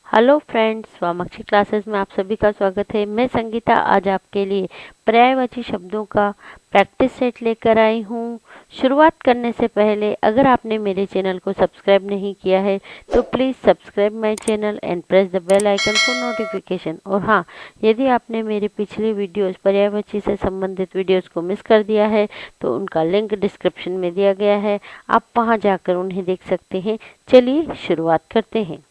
Hello friends, स्वामाक्षी classes में आप सभी का स्वागत है। मैं संगीता आज आपके लिए पर्यायवाची शब्दों का प्रैक्टिस सेट लेकर आई हूँ। शुरुआत करने से पहले अगर आपने मेरे चैनल को सब्सक्राइब नहीं किया है तो please subscribe my channel and press the bell icon for notification. और हाँ, यदि आपने मेरे पिछले वीडियोस पर्यायवाची से संबंधित वीडियोस को मिस कर दिया है तो उनका लिंक डिस्क्रिप्शन में दिया गया है, आप वहाँ जाकर उन्हें देख सकते हैं। चलिए शुरुआत करते हैं।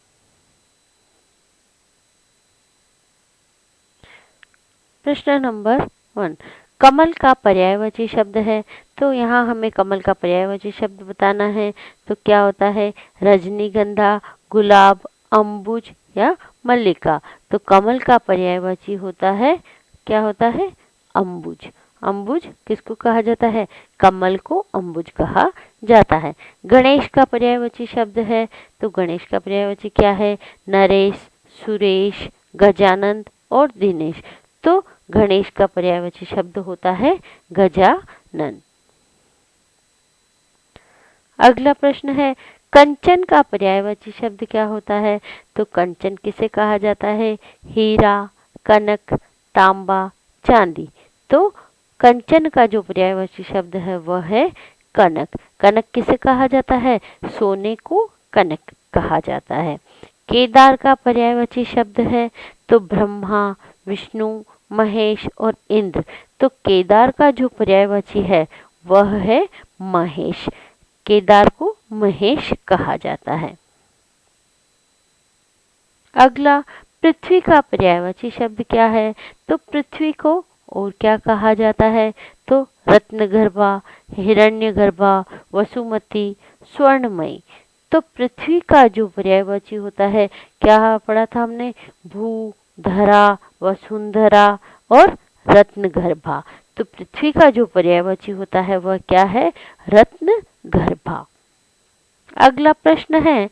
प्रश्न नंबर 1, कमल का पर्यायवाची शब्द है। तो यहाँ हमें कमल का पर्यायवाची शब्द बताना है। तो क्या होता है? रजनीगंधा, गुलाब, अम्बुज या मल्लिका। तो कमल का पर्यायवाची होता है, क्या होता है? अम्बुज। अम्बुज किसको कहा जाता है? कमल को अम्बुज कहा जाता है। गणेश का पर्यायवाची शब्द है। तो गणेश का पर्यायवाची क्या है? नरेश, सुरेश, गजानंद और दिनेश। तो गणेश का पर्यायवाची शब्द होता है गजानन। अगला प्रश्न है, कंचन का पर्यायवाची शब्द क्या होता है? तो कंचन किसे कहा जाता है? हीरा, कनक, तांबा, चांदी। तो कंचन का जो पर्यायवाची शब्द है वह है कनक। कनक किसे कहा जाता है? सोने को कनक कहा जाता है। केदार का पर्यायवाची शब्द है। तो ब्रह्मा, विष्णु, महेश और इंद्र। तो केदार का जो पर्यायवाची है वह है महेश। केदार को महेश कहा जाता है। अगला, पृथ्वी का पर्यायवाची शब्द क्या है? तो पृथ्वी को और क्या कहा जाता है? तो रत्नगर्भा, हिरण्यगर्भा, वसुमती, स्वर्णमयी। तो पृथ्वी का जो पर्यायवाची होता है, क्या पढ़ा था हमने? भू, धरा, वसुंधरा और रत्नगर्भा। तो पृथ्वी का जो पर्यायवाची होता है वह क्या है? रत्नगर्भा। अगला प्रश्न है,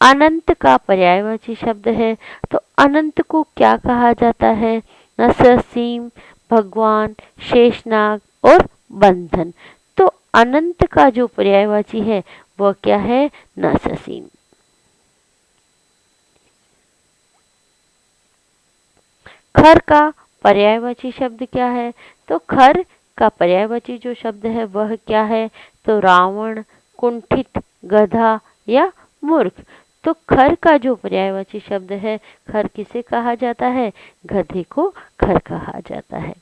अनंत का पर्यायवाची शब्द है। तो अनंत को क्या कहा जाता है? नरसिंह, भगवान, शेषनाग और बंधन। तो अनंत का जो पर्यायवाची है वह क्या है? नरसिंह। खर का पर्यायवाची शब्द क्या है? तो खर का पर्यायवाची जो शब्द है वह क्या है? तो रावण, कुंठित, गधा या मूर्ख। तो खर का जो पर्यायवाची शब्द है, खर किसे कहा जाता है? गधे को खर कहा जाता है।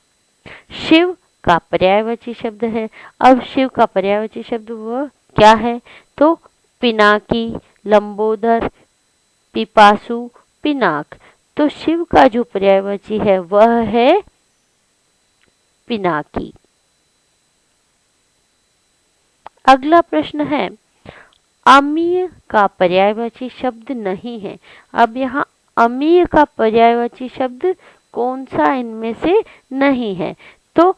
शिव का पर्यायवाची शब्द है। अब शिव का पर्यायवाची शब्द वह क्या है? तो पिनाकी, लंबोदर, पिपासु, पिनाक। तो शिव का जो पर्यायवाची है वह है पिनाकी। अगला प्रश्न है, अमीय का पर्यायवाची शब्द नहीं है। अब यहाँ अमीय का पर्यायवाची शब्द कौन सा इनमें से नहीं है? तो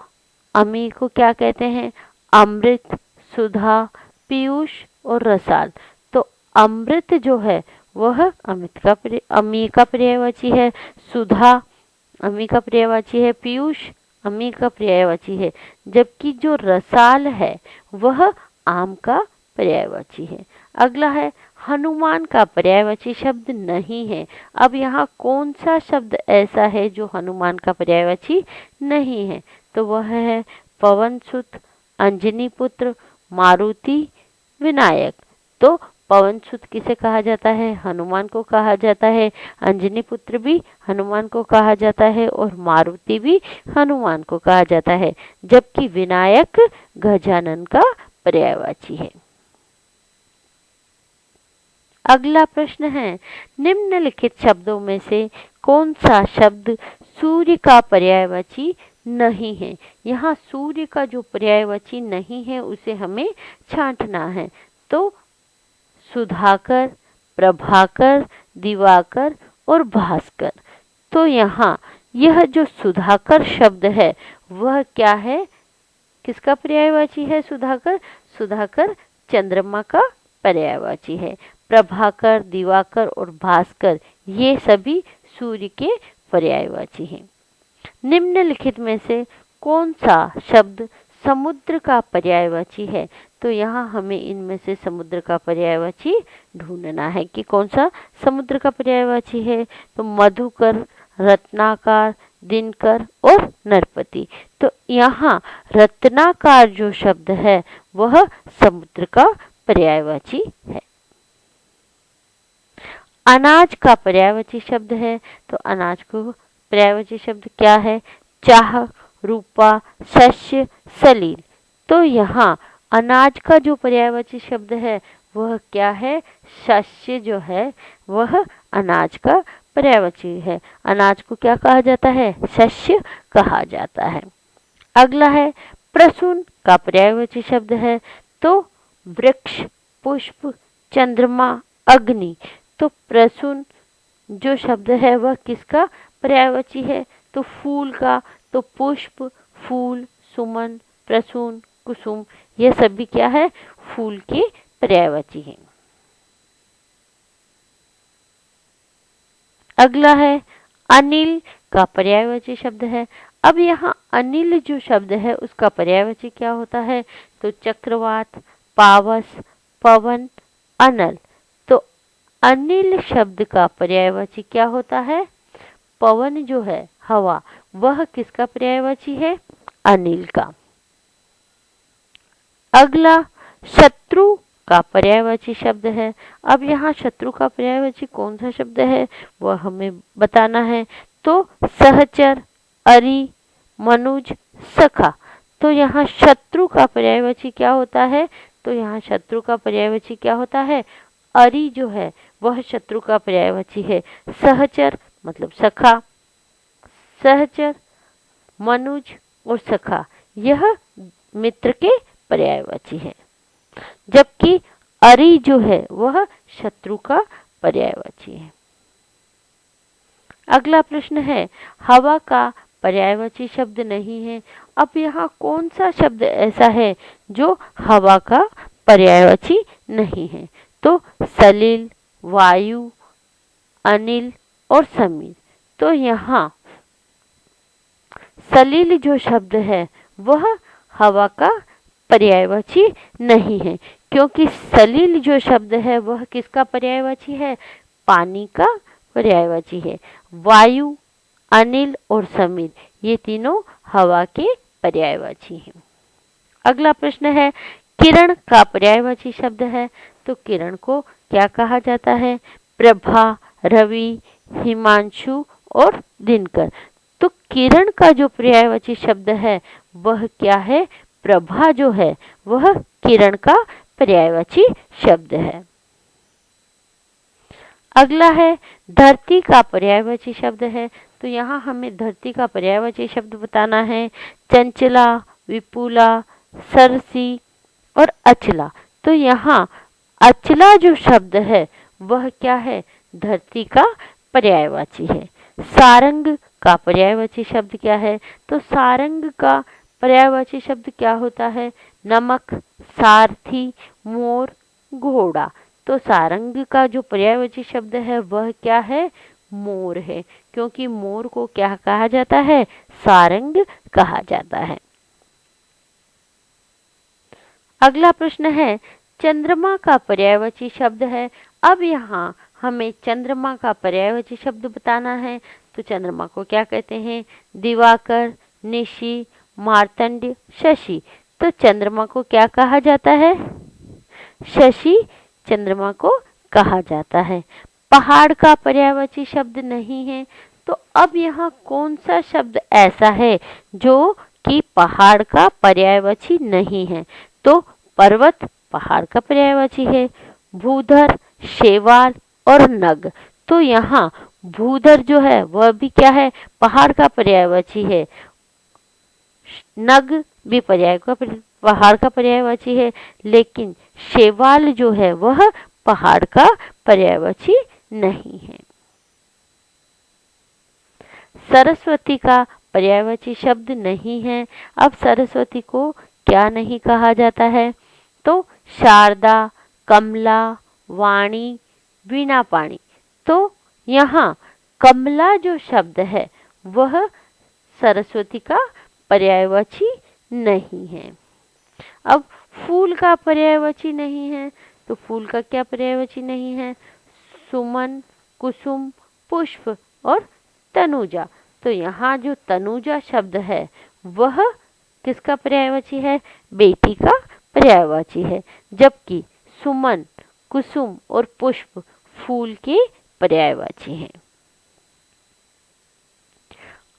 अमीय को क्या कहते हैं? अमृत, सुधा, पीयूष और रसाल। तो अमृत जो है वह अमीय का पर्यायवाची है। सुधा अमीय का पर्यायवाची है। पीयूष अमीय का पर्यायवाची है। जबकि जो रसाल है वह आम का पर्यायवाची है। अगला है, हनुमान का पर्यायवाची शब्द नहीं है। अब यहाँ कौन सा शब्द ऐसा है जो हनुमान का पर्यायवाची नहीं है? तो वह है पवन सुत, अंजनी पुत्र, मारुति, विनायक। तो पवन सुत किसे कहा जाता है? हनुमान को कहा जाता है। अंजनी पुत्र भी हनुमान को कहा जाता है और मारुति भी हनुमान को कहा जाता है। जबकि विनायक गजानन का पर्यायवाची है। अगला प्रश्न है, निम्नलिखित शब्दों में से कौन सा शब्द सूर्य का पर्यायवाची नहीं है? यहाँ सूर्य का जो पर्यायवाची नहीं है उसे हमें छांटना है। तो सुधाकर, प्रभाकर, दिवाकर और भास्कर। तो यहाँ यह जो सुधाकर शब्द है वह क्या है? किसका पर्यायवाची है सुधाकर? सुधाकर चंद्रमा का पर्यायवाची है। प्रभाकर, दिवाकर और भास्कर ये सभी सूर्य के पर्यायवाची हैं। निम्नलिखित में से कौन सा शब्द समुद्र का पर्यायवाची है? तो यहाँ हमें इनमें से समुद्र का पर्यायवाची ढूंढना है कि कौन सा समुद्र का पर्यायवाची है। तो मधुकर, रत्नाकर, दिनकर और नरपति। तो यहाँ रत्नाकर जो शब्द है वह समुद्र का पर्यायवाची है। अनाज का पर्यायवाची शब्द है, तो अनाज को पर्यायवाची शब्द क्या है? चाह, रूपा, शस्य, सलील। तो यहाँ अनाज का जो पर्यायवाची शब्द है वह क्या है? शस्य जो है वह अनाज का पर्यायवाची है। अनाज को क्या कहा जाता है? शस्य कहा जाता है। अगला है प्रसून का पर्यायवाची शब्द है, तो वृक्ष, पुष्प, चंद्रमा, अग्नि। तो प्रसून जो शब्द है वह किसका पर्यायवाची है? तो फूल का। तो पुष्प, फूल, सुमन, प्रसून, कुसुम, यह सभी क्या है? फूल के पर्यायवाची हैं। अगला है अनिल का पर्यायवाची शब्द है। अब यहाँ अनिल जो शब्द है उसका पर्यायवाची क्या होता है? तो चक्रवात, पावस, पवन, अनल। तो अनिल शब्द का पर्यायवाची क्या होता है? पवन जो है, हवा, वह किसका पर्यायवाची है? अनिल का। अगला शत्रु का पर्यायवाची शब्द है। अब यहाँ शत्रु का पर्यायवाची कौन सा शब्द है वह हमें बताना है। तो सहचर, अरि, मनुज, सखा। तो यहाँ शत्रु का पर्यायवाची क्या होता है? तो यहाँ शत्रु का पर्यायवाची क्या होता है? अरि जो है वह शत्रु का पर्यायवाची है। सहचर मतलब सखा, सहचर, मनुज और सखा यह मित्र के पर्यायवाची है, जबकि अरि जो है वह शत्रु का पर्यायवाची है। अगला प्रश्न है हवा का पर्यायवाची शब्द नहीं है। अब यहाँ कौन सा शब्द ऐसा है जो हवा का पर्यायवाची नहीं है? तो सलिल, वायु, अनिल और समीर। तो यहाँ सलिल जो शब्द है वह हवा का पर्यायवाची नहीं है, क्योंकि सलिल जो शब्द है वह किसका पर्यायवाची है? पानी का पर्यायवाची है। वायु, अनिल और समीर ये तीनों हवा के पर्यायवाची हैं। अगला प्रश्न है किरण का पर्यायवाची शब्द है। तो किरण को क्या कहा जाता है? प्रभा, रवि, हिमांशु और दिनकर। तो किरण का जो पर्यायवाची शब्द है वह क्या है? प्रभा जो है वह किरण का पर्यायवाची शब्द है। अगला है धरती का पर्यायवाची शब्द है। तो यहाँ हमें धरती का पर्यायवाची शब्द बताना है। चंचला, विपुला, सरसी और अचला। तो यहाँ अचला जो शब्द है वह क्या है? धरती का पर्यायवाची है। सारंग का पर्यायवाची शब्द क्या है? तो सारंग का पर्यायवाची शब्द क्या होता है? नमक, सारथी, मोर, घोड़ा। तो सारंग का जो पर्यायवाची शब्द है वह क्या है? मोर है, क्योंकि मोर को क्या कहा जाता है? सारंग कहा जाता है। अगला प्रश्न है चंद्रमा का पर्यायवाची शब्द है। अब यहाँ हमें चंद्रमा का पर्यायवाची शब्द बताना है। तो चंद्रमा को क्या कहते हैं? दिवाकर, निशि, मार्तंड, शशि। तो चंद्रमा को क्या कहा जाता है? शशि चंद्रमा को कहा जाता है। पहाड़ का पर्यायवाची शब्द नहीं है। तो अब यहाँ कौन सा शब्द ऐसा है जो कि पहाड़ का पर्यायवाची नहीं है? तो पर्वत पहाड़ का पर्यायवाची है। भूधर, शेवाल और नग। तो यहाँ भूधर जो है वह भी क्या है? पहाड़ का पर्यायवाची है। नग भी पहाड़ का पर्यायवाची है, लेकिन शेवाल जो है वह पहाड़ का पर्यायवाची नहीं है। सरस्वती का पर्यायवाची शब्द नहीं है। अब सरस्वती को क्या नहीं कहा जाता है? तो शारदा, कमला, वाणी, वीणा पाणी। तो यहाँ कमला जो शब्द है वह सरस्वती का पर्यायवाची नहीं है। अब फूल का पर्यायवाची नहीं है, तो फूल का क्या पर्यायवाची नहीं है? सुमन, कुसुम, पुष्प और तनुजा। तो यहाँ जो तनुजा शब्द है वह किसका पर्यायवाची है? बेटी का पर्यायवाची है, जबकि सुमन, कुसुम और पुष्प फूल के पर्यायवाची हैं।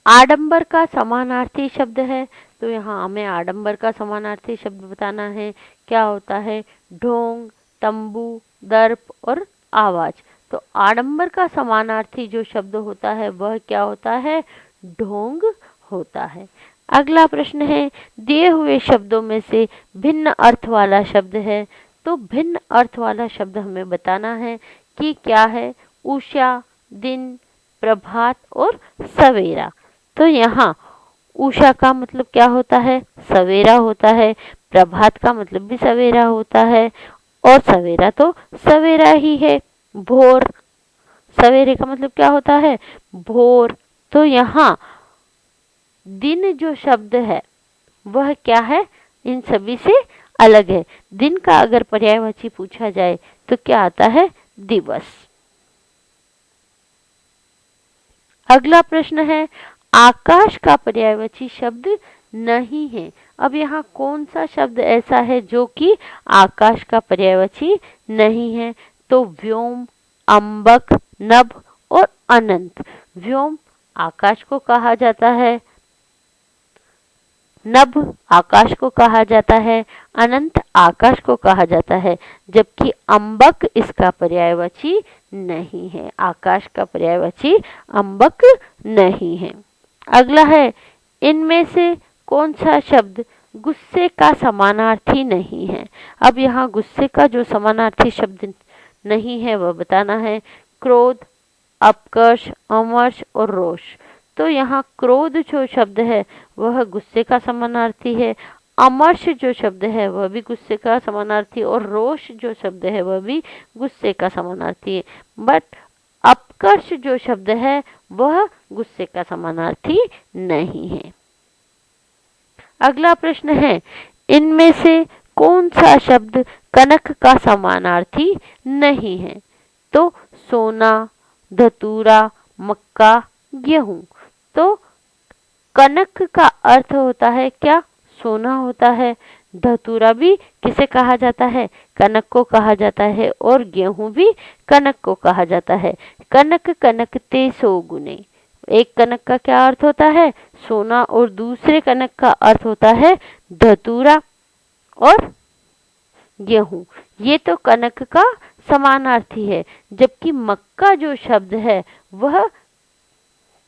आडंबर का समानार्थी शब्द है, तो यहाँ हमें आडंबर का समानार्थी शब्द बताना है। क्या होता है? ढोंग, तंबू, दर्प और आवाज। तो आडंबर का समानार्थी जो शब्द होता है वह क्या होता है? ढोंग होता है। अगला प्रश्न है, दिए हुए शब्दों में से भिन्न अर्थ वाला शब्द है, तो भिन्न अर्थ वाला शब्द हमें बताना है कि क्या है? उषा, दिन, प्रभात और सवेरा। तो यहाँ उषा का मतलब क्या होता है? सवेरा होता है। प्रभात का मतलब भी सवेरा होता है, और सवेरा तो सवेरा ही है। भोर, सवेरे का मतलब क्या होता है? भोर। तो यहाँ दिन जो शब्द है वह क्या है? इन सभी से अलग है। दिन का अगर पर्यायवाची पूछा जाए तो क्या आता है? दिवस। अगला प्रश्न है, आकाश का पर्यायवाची शब्द नहीं है। अब यहाँ कौन सा शब्द ऐसा है जो कि आकाश का पर्यायवाची नहीं है? तो व्योम, अंबक, नभ और अनंत। व्योम आकाश को कहा जाता है, नभ आकाश को कहा जाता है, अनंत आकाश को कहा जाता है, जबकि अंबक इसका पर्यायवाची नहीं है। आकाश का पर्यायवाची अंबक नहीं है। अगला है, इनमें से कौन सा शब्द गुस्से का समानार्थी नहीं है? अब यहाँ गुस्से का जो समानार्थी शब्द नहीं है वह बताना है। क्रोध, अपकर्ष, अमर्ष और रोष। तो यहाँ क्रोध जो शब्द है वह गुस्से का समानार्थी है, अमर्ष जो शब्द है वह भी गुस्से का समानार्थी, और रोष जो शब्द है वह भी गुस्से का समानार्थी है। बट अपकर्ष जो शब्द है वह गुस्से का समानार्थी नहीं है। अगला प्रश्न है, इनमें से कौन सा शब्द कनक का समानार्थी नहीं है? तो सोना, धतूरा, मक्का, गेहूं। तो कनक का अर्थ होता है क्या? सोना होता है। धतूरा भी किसे कहा जाता है? कनक को कहा जाता है, और गेहूं भी कनक को कहा जाता है। कनक कनकते सो गुने। एक कनक का क्या अर्थ होता है? सोना, और दूसरे कनक का अर्थ होता है धतूरा और गेहूं। ये तो कनक का समानार्थी है, जबकि मक्का जो शब्द है वह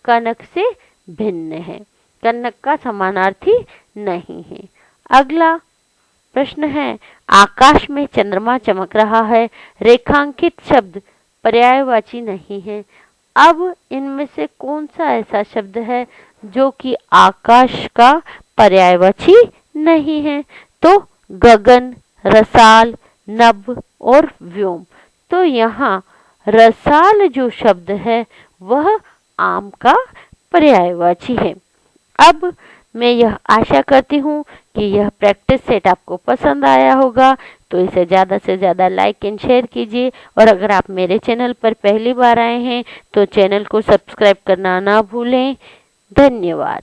कनक से भिन्न है, कनक का समानार्थी नहीं है। अगला प्रश्न है, आकाश में चंद्रमा चमक रहा है, रेखांकित शब्द पर्यायवाची नहीं है। अब इनमें से कौन सा ऐसा शब्द है जो कि आकाश का पर्यायवाची नहीं है? तो गगन, रसाल, नभ और व्योम। तो यहाँ रसाल जो शब्द है वह आम का पर्यायवाची है। अब मैं यह आशा करती हूँ कि यह प्रैक्टिस सेट आपको पसंद आया होगा, तो इसे ज़्यादा से ज़्यादा लाइक एंड शेयर कीजिए, और अगर आप मेरे चैनल पर पहली बार आए हैं तो चैनल को सब्सक्राइब करना ना भूलें। धन्यवाद।